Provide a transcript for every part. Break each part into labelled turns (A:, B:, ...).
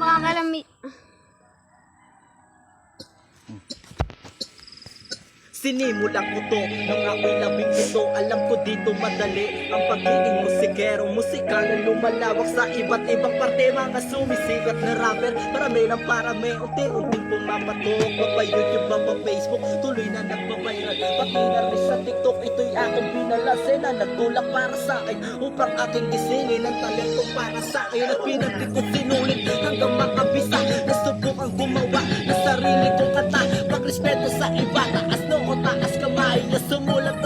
A: makakalami.
B: Sinimulan ko to nung ako'y 17. Alam ko dito madali ang pagiging musikero. Musika na lumalawak sa iba't ibang parte. Mga sumisikat na rapper, parami ng parami, unti-unting pumapatok. Mapa-YouTube, mapa-Facebook, tuloy na nagpa-viral. Pati na rin sa TikTok, ito'y aking binalasin na nagtulak para sa akin upang aking gisingin ang talento para sa akin. At pinagdi ko sinulit hanggang makabisa. Nasubukang gumawa ng sarili kong kanta. Pagrespeto sa iba, taas noo, taas kamay na sumulat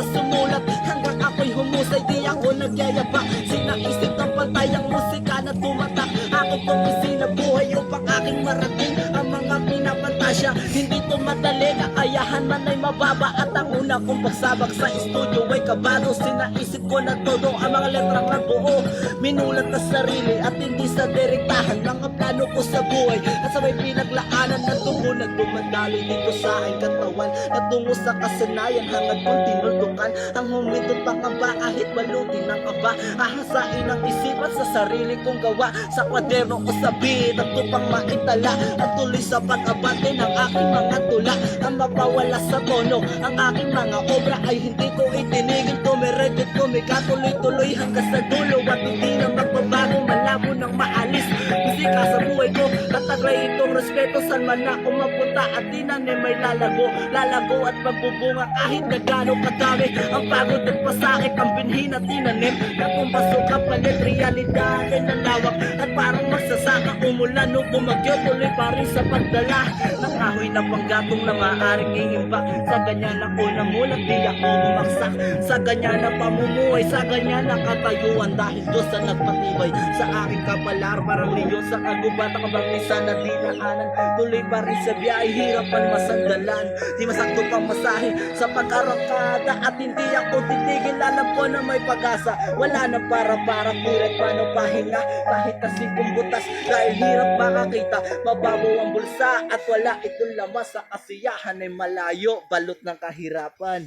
B: hanggang ako'y humusay. Di ako nagyayabang, sinaisip ng pantay ang musika na tumatak. Aking pong isinabuhay upang aking marating ang mga pinapantasya. Hindi to madali, kakayahan man ay mababa. At ang una kong pagsabak sa estudyo ay kabado. Sinaisip ko na todo ang mga letrang nabuo. Minulat na sarili at hindi sa direktahan mga plano ko sa buhay. At sabay pinaglaanan na tubo nagdumadali dito sa aking katawan. Natungo sa kasanayan hangad kong tinuldukan. Ang humintod pa ka ba kahit balutin ng kaba. Ahasain ang isipan sa sarili kong gawa. Sa kwaderno ko sabihin at upang maitala. At tuloy sa pag-abate ng aking mga tula. Ang mapawala sa tono ang aking mga obra ay hindi ko itinigil. Tumiredit ko may katuloy-tuloy hanggang sa dulo. At hindi na magbabago, malabo ng maalis. Musika sa buhay ko, kataglay itong respeto. San man ako mapunta at di na may lalago at magbubunga kahit na gano'ng kadami. Ang pagod at pasakit, ang binhi na tinanim. Na kung pasok palit, realidad ay nalawak. At parang magsasaka, umulan o bumagyo, tuloy pa rin sa pagdala ng kahoy na panggatong na maaaring iimbak. Sa ganyan ako namulat, di ako bumaksak. Sa ganyan na pamumuhay, sa ganyan na katayuan. Dahil Diyos ang nagpatibay sa aking kapalar. Parang leon sa kagubat, nakabangisa na dinaanan. Tuloy pa rin sa biyahe, hirapan masandalan. Di masakto pang masahe sa pag-arangkada. At hindi ako titigil, alam ko na may pag-asa. Wala na para pirat paano pahinga. Kahit kasi kung butas, dahil hirap makakita. Mababaw ang bulsa at wala itong lamas. Sa kasiyahan ay malayo, balot ng kahirapan.